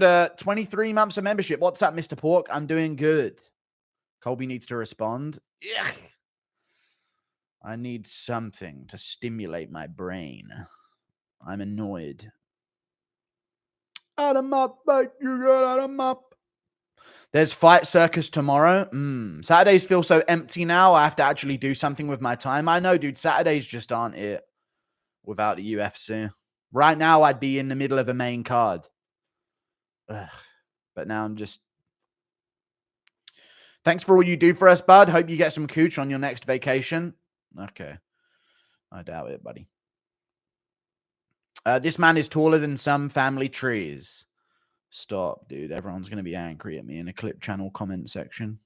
23 months of membership. What's up, Mr. Pork? I'm doing good. Colby needs to respond. Ugh. I need something to stimulate my brain. I'm annoyed. Add 'em up, mate. You got add 'em up. There's Fight Circus tomorrow. Saturdays feel so empty now. I have to actually do something with my time. I know, dude. Saturdays just aren't it without the UFC. Right now, I'd be in the middle of a main card. Ugh. But now I'm just... Thanks for all you do for us, bud. Hope you get some cooch on your next vacation. Okay. I doubt it, buddy. This man is taller than some family trees. Stop, dude. Everyone's going to be angry at me in a clip channel comment section.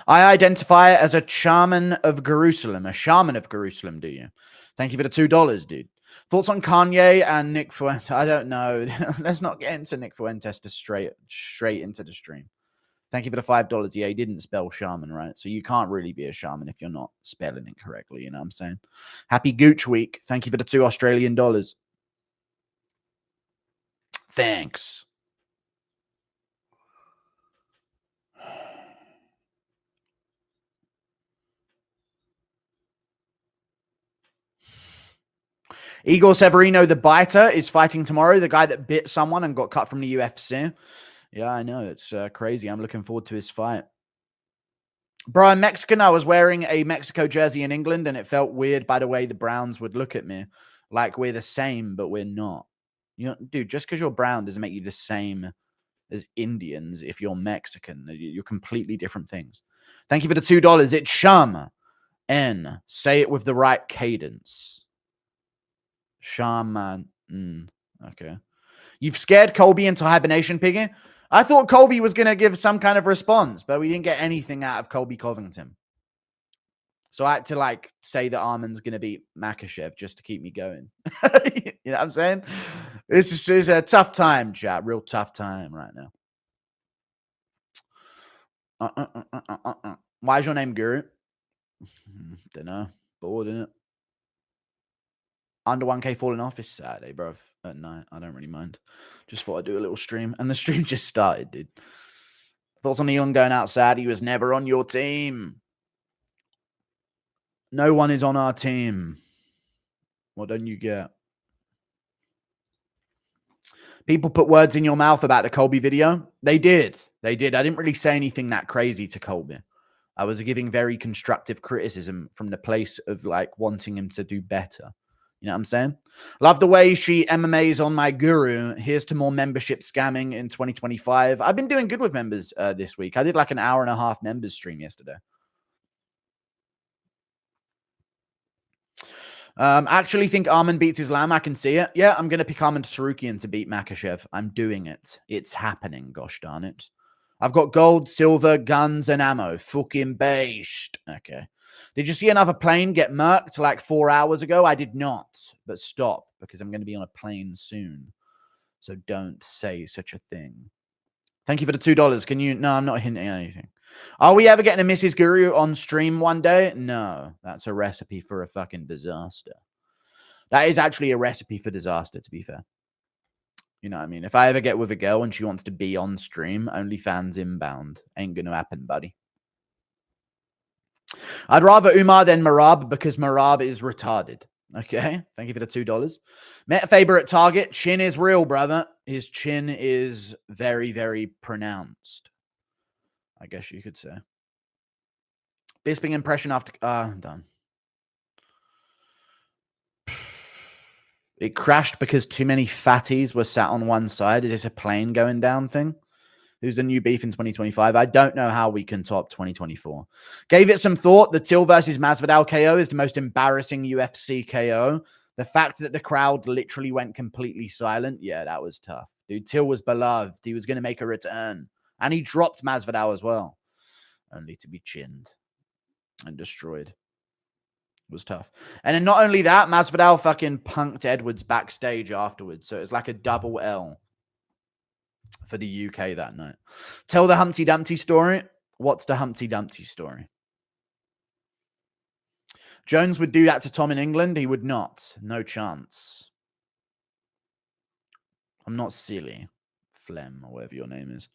I identify as a shaman of Jerusalem. A shaman of Jerusalem, do you? Thank you for the $2, dude. Thoughts on Kanye and Nick Fuentes? I don't know. Let's not get into Nick Fuentes to straight into the stream. Thank you for the $5. Yeah, he didn't spell shaman, right? So you can't really be a shaman if you're not spelling it correctly. You know what I'm saying? Happy Gooch Week. Thank you for the $2 Australian. Thanks. Igor Severino, the biter, is fighting tomorrow. The guy that bit someone and got cut from the UFC. Yeah, I know. It's crazy. I'm looking forward to his fight. Bro, I'm Mexican. I was wearing a Mexico jersey in England, and it felt weird by the way the Browns would look at me. Like we're the same, but we're not. You know, dude, just because you're brown doesn't make you the same as Indians if you're Mexican. You're completely different things. Thank you for the $2. It's Sham N. Say it with the right cadence. Shaman. Okay. You've scared Colby into hibernation, Piggy. I thought Colby was going to give some kind of response, but we didn't get anything out of Colby Covington. So I had to like say that Armin's going to beat Makachev just to keep me going. You know what I'm saying? This is a tough time, chat. Real tough time right now. Why is your name Guru? Don't know. Bored, innit? Under 1K falling off is Saturday, bro. At night. I don't really mind. Just thought I'd do a little stream. And the stream just started, dude. Thoughts on Elon going outside? He was never on your team. No one is on our team. What don't you get? People put words in your mouth about the Colby video. They did. They did. I didn't really say anything that crazy to Colby. I was giving very constructive criticism from the place of like wanting him to do better. You know what I'm saying? Love the way she MMAs on my guru. Here's to more membership scamming in 2025. I've been doing good with members this week. I did like an 1.5-hour members stream yesterday. Actually think Armin beats Islam. I can see it. Yeah, I'm going to pick Armin Sarukian to beat Makachev. I'm doing it. It's happening, gosh darn it. I've got gold, silver, guns, and ammo. Fucking based. Okay. Did you see another plane get murked like 4 hours ago? I did not. But stop, because I'm going to be on a plane soon. So don't say such a thing. Thank you for the $2. Can you... No, I'm not hinting at anything. Are we ever getting a Mrs. Guru on stream one day? No. That's a recipe for a fucking disaster. That is actually a recipe for disaster, to be fair. You know what I mean? If I ever get with a girl and she wants to be on stream, OnlyFans inbound. Ain't going to happen, buddy. I'd rather Umar than Marab because Marab is retarded. Okay. Thank you for the $2. Met Faber at Target. Chin is real, brother. His chin is very, very pronounced. I guess you could say. Bisping impression after... I'm done. It crashed because too many fatties were sat on one side. Is this a plane going down thing? Who's the new beef in 2025? I don't know how we can top 2024. Gave it some thought. The Till versus Masvidal KO is the most embarrassing UFC KO. The fact that the crowd literally went completely silent. Yeah, that was tough. Dude, Till was beloved. He was going to make a return. And he dropped Masvidal as well. Only to be chinned and destroyed. It was tough. And then not only that, Masvidal fucking punked Edwards backstage afterwards. So it was like a double L for the UK that night. Tell the Humpty Dumpty story. What's the Humpty Dumpty story? Jones would do that to Tom in England. He would not. No chance. I'm not silly. Phlegm, or whatever your name is.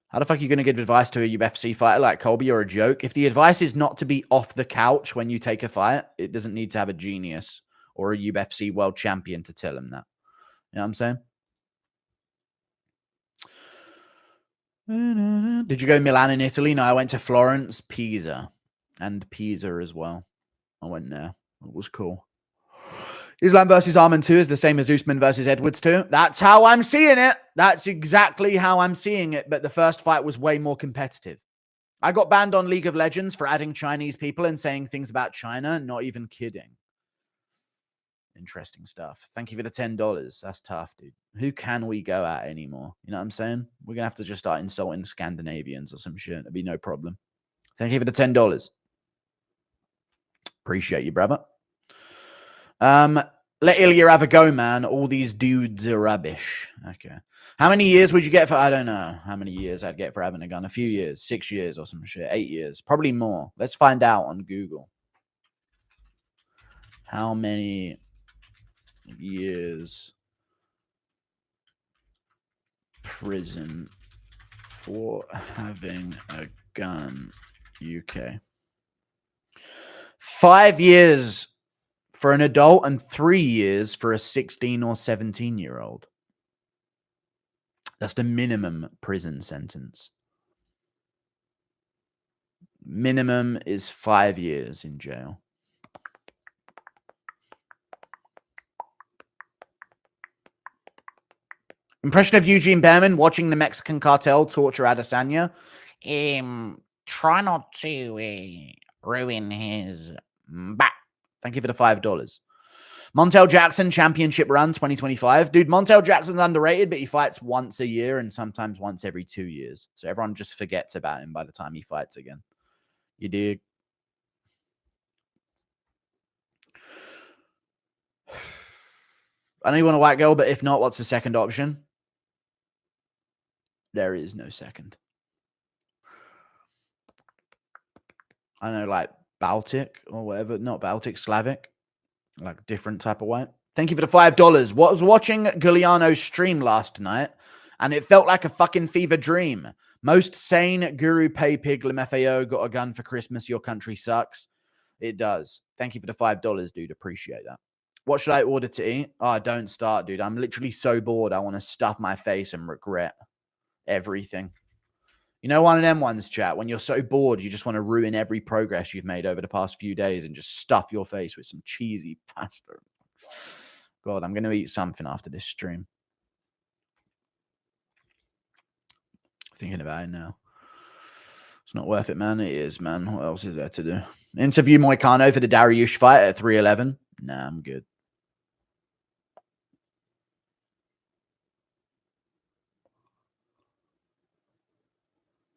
How the fuck are you going to give advice to a UFC fighter like Colby or a joke? If the advice is not to be off the couch when you take a fight, it doesn't need to have a genius or a UFC world champion to tell him that. You know what I'm saying? Did you go Milan in Italy? No, I went to Florence, Pisa, and Pisa as well. I went there. It was cool. Islam versus Arman 2 is the same as Usman versus Edwards 2. That's how I'm seeing it. That's exactly how I'm seeing it. But the first fight was way more competitive. I got banned on League of Legends for adding Chinese people and saying things about China. Not even kidding. Interesting stuff. Thank you for the $10. That's tough, dude. Who can we go at anymore? You know what I'm saying? We're going to have to just start insulting Scandinavians or some shit. It'll be no problem. Thank you for the $10. Appreciate you, brother. Let Ilya have a go, man. All these dudes are rubbish. Okay. How many years would you get for, I don't know how many years I'd get for having a gun. A few years, 6 years or some shit, 8 years, probably more. Let's find out on Google. How many years prison for having a gun, UK? 5 years for an adult and 3 years for a 16 or 17-year-old. That's the minimum prison sentence. Minimum is 5 years in jail. Impression of Eugene Behrman watching the Mexican cartel torture Adesanya. Try not to ruin his back. Thank you for the $5. Montel Jackson championship run 2025. Dude, Montel Jackson's underrated, but he fights once a year and sometimes once every 2 years. So everyone just forgets about him by the time he fights again. You dig? I know you want a white girl, but if not, what's the second option? There is no second. I know, like Baltic or whatever. Not Baltic, Slavic. Like different type of white. Thank you for the $5. What was watching Giuliano's stream last night, and it felt like a fucking fever dream. Most sane Guru pay pig LMFAO got a gun for Christmas. Your country sucks. It does. Thank you for the $5, dude. Appreciate that. What should I order to eat? Oh, don't start, dude. I'm literally so bored. I want to stuff my face and regret everything. You know, one of them ones, chat, when you're so bored, you just want to ruin every progress you've made over the past few days and just stuff your face with some cheesy pasta. God, I'm going to eat something after this stream. Thinking about it now. It's not worth it, man. It is, man. What else is there to do? Interview Moicano for the Dariush fight at 311. Nah, I'm good.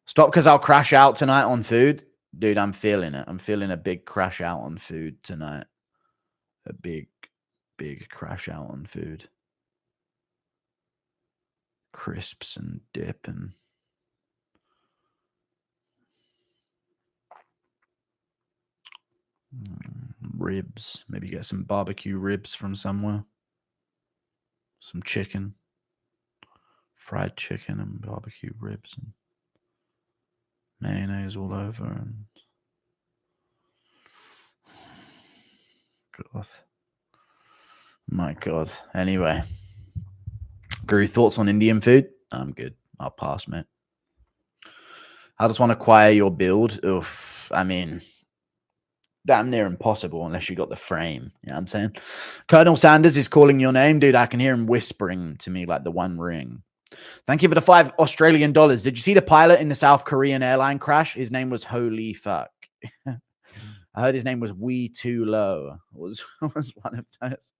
Stop because I'll crash out tonight on food. Dude, I'm feeling it. I'm feeling a big crash out on food tonight. A big crash out on food. Crisps and dip and ribs. Maybe get some barbecue ribs from somewhere. Some chicken. Fried chicken and barbecue ribs and mayonnaise all over. And God. My God. Anyway. Guru, thoughts on Indian food? I'm good. I'll pass, mate. I just want to acquire your build. Oof. I mean, damn near impossible unless you got the frame. You know what I'm saying? Colonel Sanders is calling your name. Dude, I can hear him whispering to me like the One Ring. Thank you for the $5 Australian. Did you see the pilot in the South Korean airline crash? His name was Holy Fuck. I heard his name was Wee Too Low. Was one of those.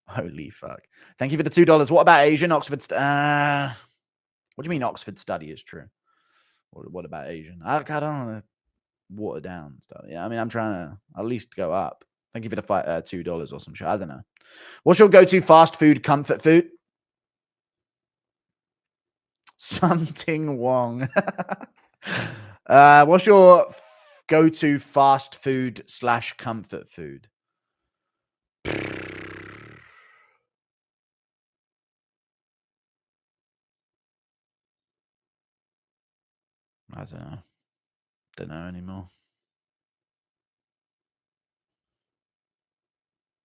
Holy fuck. Thank you for the $2. What about Asian? Oxford? What do you mean Oxford study is true? What about Asian? I don't want to water down stuff. Yeah, I mean, I'm trying to at least go up. Thank you for the $2 or some shit. I don't know. What's your go-to fast food, comfort food? Something Wong. What's your go-to fast food / comfort food? I don't know. Don't know anymore.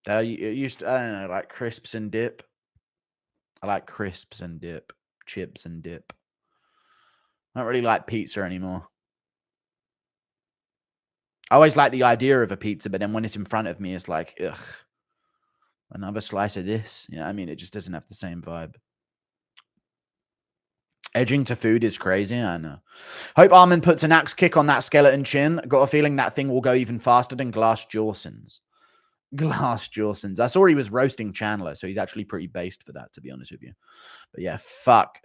It used to, I don't know, like crisps and dip. I like crisps and dip, chips and dip. I don't really like pizza anymore. I always like the idea of a pizza, but then when it's in front of me, it's like, ugh, another slice of this. You know what I mean? It just doesn't have the same vibe. Edging to food is crazy, I know. Hope Armin puts an axe kick on that skeleton chin. Got a feeling that thing will go even faster than Glass Jawson's. Glass Jawson's. I saw he was roasting Chandler, so he's actually pretty based for that, to be honest with you. But yeah, fuck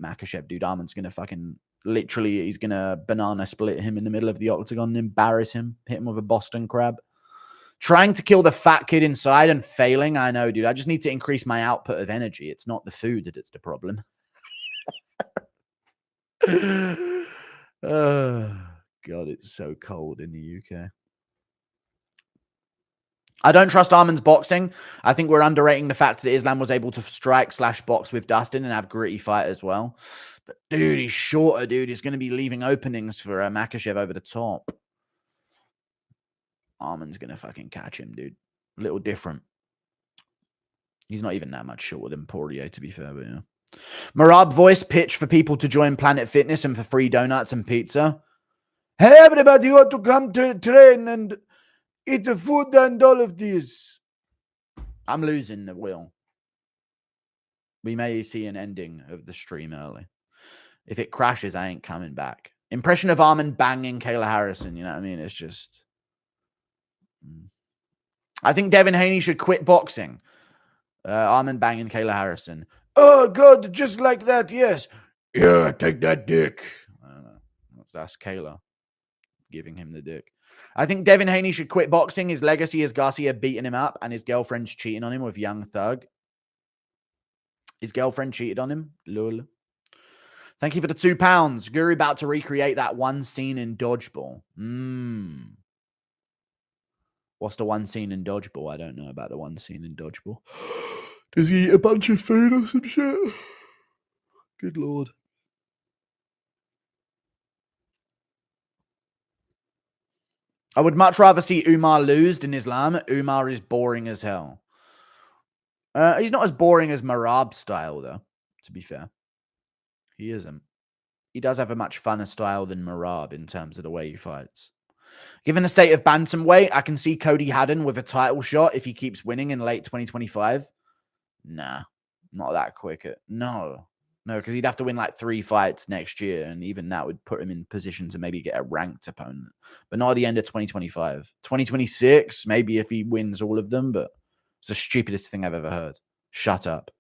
Makhachev, dude. Armin's going to fucking literally, he's going to banana split him in the middle of the octagon and embarrass him, hit him with a Boston crab. Trying to kill the fat kid inside and failing. I know, dude. I just need to increase my output of energy. It's not the food that it's the problem. God, it's so cold in the UK. I don't trust Armin's boxing. I think we're underrating the fact that Islam was able to strike/box with Dustin and have gritty fight as well. But dude, he's shorter, dude. He's going to be leaving openings for Makhachev over the top. Armin's going to fucking catch him, dude. A little different. He's not even that much shorter than Poirier, to be fair, but yeah. Marab voice pitch for people to join Planet Fitness and for free donuts and pizza. Hey, everybody ought to come to train and eat the food and all of this. I'm losing the will. We may see an ending of the stream early. If it crashes, I ain't coming back. Impression of Armin banging Kayla Harrison. You know what I mean? It's just... I think Devin Haney should quit boxing. Armin banging Kayla Harrison. Oh, God, just like that, yes. Yeah, take that dick. I don't know. That's Kayla giving him the dick. I think Devin Haney should quit boxing. His legacy is Garcia beating him up and his girlfriend's cheating on him with Young Thug. His girlfriend cheated on him. Lol. Thank you for the £2. Guru about to recreate that one scene in Dodgeball. What's the one scene in Dodgeball? I don't know about the one scene in Dodgeball. Does he eat a bunch of food or some shit? Good Lord. I would much rather see Umar lose than Islam. Umar is boring as hell. He's not as boring as Marab style, though, to be fair. He isn't. He does have a much funner style than Marab in terms of the way he fights. Given the state of bantamweight, I can see Cody Haddon with a title shot if he keeps winning in late 2025. Nah, not that quick. No, because he'd have to win like 3 fights next year, and even that would put him in position to maybe get a ranked opponent. But not at the end of 2025. 2026, maybe if he wins all of them, but it's the stupidest thing I've ever heard. Shut up.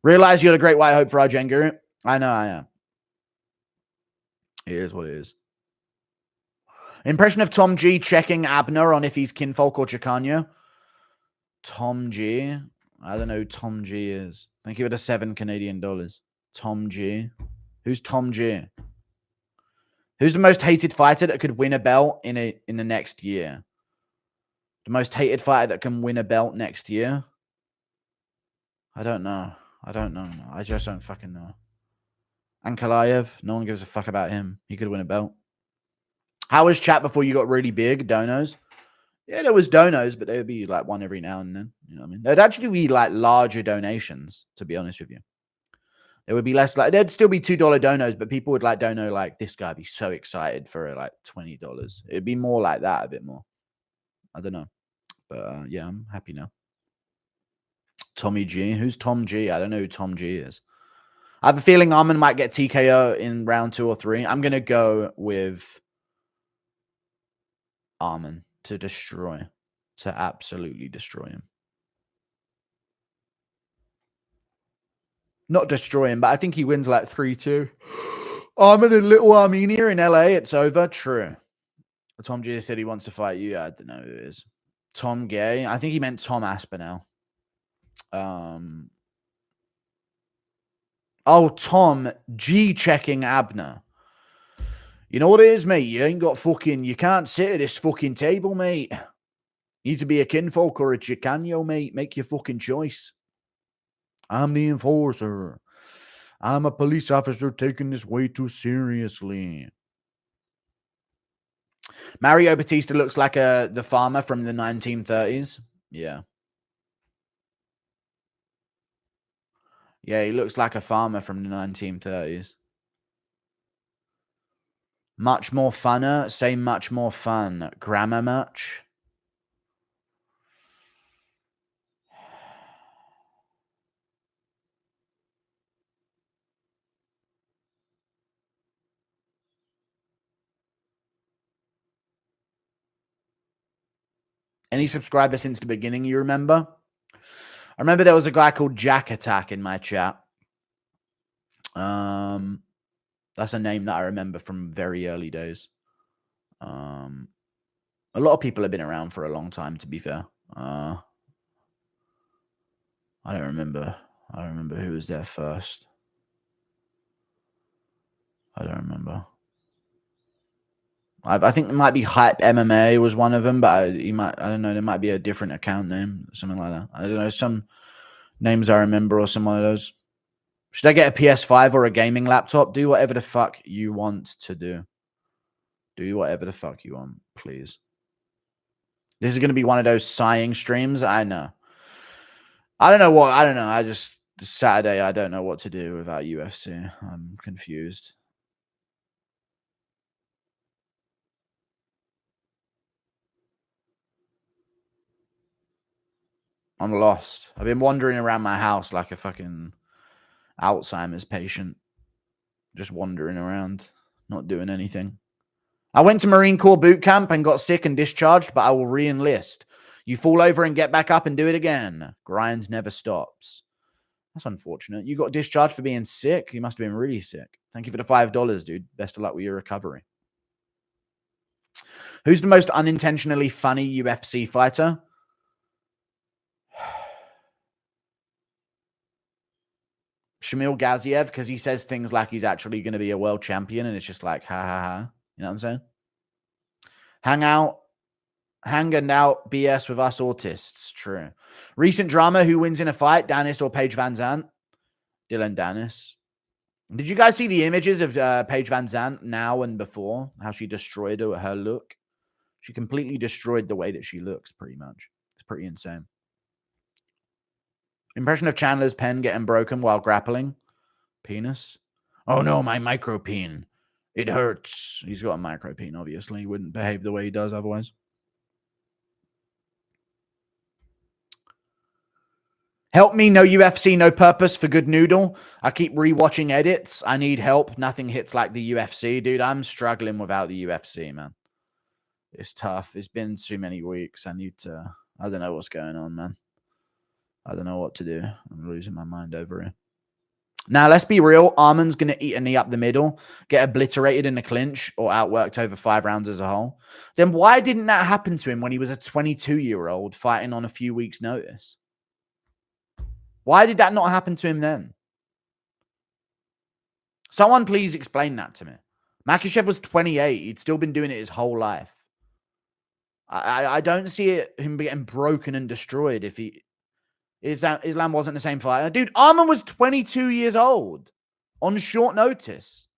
Realize you're the great white hope for our Gen Guru. I know I am. It is what it is. Impression of Tom G checking Abner on if he's kinfolk or Chicano. Tom G. I don't know who Tom G is. Thank you for the $7 Canadian. Tom G. Who's Tom G? Who's the most hated fighter that could win a belt in the next year? The most hated fighter that can win a belt next year? I don't know. I don't know. I just don't fucking know. Ankalaev, no one gives a fuck about him. He could win a belt. How was chat before you got really big? Donos? Yeah, there was donos, but they would be like one every now and then. You know what I mean? There'd actually be like larger donations, to be honest with you. There would be less like, there'd still be $2 donos, but people would like dono like, this guy would be so excited for like $20. It'd be more like that, a bit more. I don't know. But yeah, I'm happy now. Tommy G. Who's Tom G? I don't know who Tom G is. I have a feeling Armin might get TKO in round 2 or 3. I'm going to go with Armin to destroy, to absolutely destroy him. Not destroy him, but I think he wins like 3-2. Armin and Little Armenia in LA, it's over. True. Tom G said he wants to fight you. I don't know who it is. Tom Gay. I think he meant Tom Aspinall. Oh, Tom G checking Abner. You know what it is, mate? You ain't got fucking... You can't sit at this fucking table, mate. You need to be a kinfolk or a Chicano, mate. Make your fucking choice. I'm the enforcer. I'm a police officer taking this way too seriously. Mario Batista looks like the farmer from the 1930s. Yeah. Yeah, he looks like a farmer from the 1930s. Much more funner. Say much more fun. Grammar much? Any subscriber since the beginning, you remember? I remember there was a guy called Jack Attack in my chat. That's a name that I remember from very early days. A lot of people have been around for a long time, to be fair. I don't remember. I don't remember who was there first. I don't remember. I think it might be Hype MMA was one of them, but I don't know, there might be a different account name, something like that. I don't know, some names I remember or some of those. Should I get a PS5 or a gaming laptop? Do whatever the fuck you want to do. Do whatever the fuck you want, please. This is going to be one of those sighing streams. I know. I don't know. I just, Saturday, I don't know what to do without UFC. I'm confused. I'm lost. I've been wandering around my house like a fucking Alzheimer's patient. Just wandering around, not doing anything. I went to Marine Corps boot camp and got sick and discharged, but I will re-enlist. You fall over and get back up and do it again. Grind never stops. That's unfortunate. You got discharged for being sick? You must have been really sick. Thank you for the $5, dude. Best of luck with your recovery. Who's the most unintentionally funny UFC fighter? Shamil Gaziev, because he says things like he's actually going to be a world champion, and it's just like, ha, ha, ha. You know what I'm saying? Hang and out BS with us autists. True. Recent drama, who wins in a fight, Danis or Paige Van Zandt? Dylan Danis. Did you guys see the images of Paige Van Zandt now and before? How she destroyed her look? She completely destroyed the way that she looks, pretty much. It's pretty insane. Impression of Chandler's pen getting broken while grappling. Penis. Oh no, my micropene. It hurts. He's got a micropene, obviously. He wouldn't behave the way he does otherwise. Help me, no UFC, no purpose for good noodle. I keep rewatching edits. I need help. Nothing hits like the UFC, dude. I'm struggling without the UFC, man. It's tough. It's been too many weeks. I don't know what's going on, man. I don't know what to do. I'm losing my mind over it. Now, let's be real. Arman's going to eat a knee up the middle, get obliterated in the clinch, or outworked over 5 rounds as a whole. Then why didn't that happen to him when he was a 22-year-old fighting on a few weeks' notice? Why did that not happen to him then? Someone please explain that to me. Makhachev was 28. He'd still been doing it his whole life. I don't see him getting broken and destroyed if Islam wasn't the same fighter. Dude, Arman was 22 years old on short notice.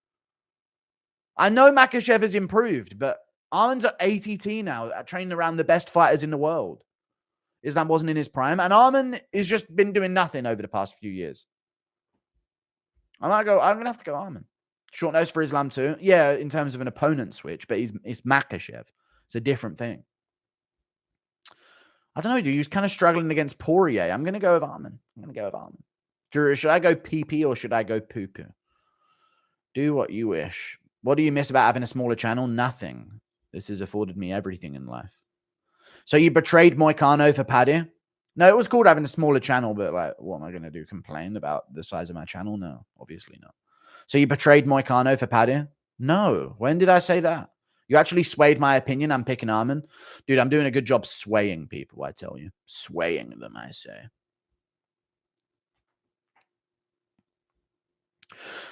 I know Makhachev has improved, but Arman's at ATT now, training around the best fighters in the world. Islam wasn't in his prime, and Arman has just been doing nothing over the past few years. I'm going to have to go Arman. Short notice for Islam too. Yeah, in terms of an opponent switch, but it's Makhachev. It's a different thing. I don't know, dude. He was kind of struggling against Poirier. I'm going to go with Arman. Guru, should I go pee-pee or should I go poo-poo? Do what you wish. What do you miss about having a smaller channel? Nothing. This has afforded me everything in life. So you betrayed Moicano for Paddy? No, it was cool having a smaller channel, but like, what am I going to do? Complain about the size of my channel? No, obviously not. So you betrayed Moicano for Paddy? No. When did I say that? You actually swayed my opinion. I'm picking Arman. Dude, I'm doing a good job swaying people, I tell you. Swaying them, I say.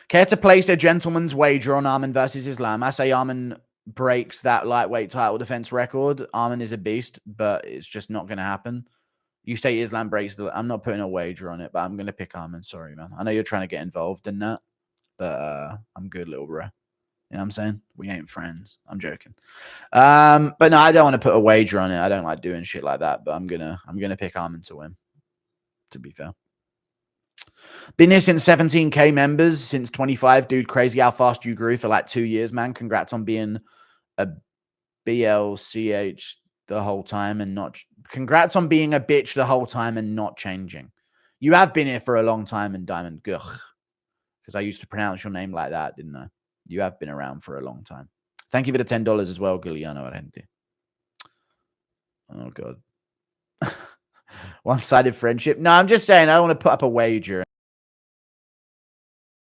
Care to place a gentleman's wager on Arman versus Islam? I say Arman breaks that lightweight title defense record. Arman is a beast, but it's just not going to happen. You say Islam breaks the... I'm not putting a wager on it, but I'm going to pick Armin. Sorry, man. I know you're trying to get involved in that, but I'm good, little bro. You know what I'm saying? We ain't friends. I'm joking. But no, I don't want to put a wager on it. I don't like doing shit like that, but I'm gonna pick Armin to win, to be fair. Been here since 17K members, since 25. Dude, crazy how fast you grew for like 2 years, man. Congrats on being a BLCH the whole time and not... Congrats on being a bitch the whole time and not changing. You have been here for a long time in Diamond Gugh, because I used to pronounce your name like that, didn't I? You have been around for a long time. Thank you for the $10 as well, Giuliano Argenti. Oh, God. One-sided friendship. No, I'm just saying I don't want to put up a wager.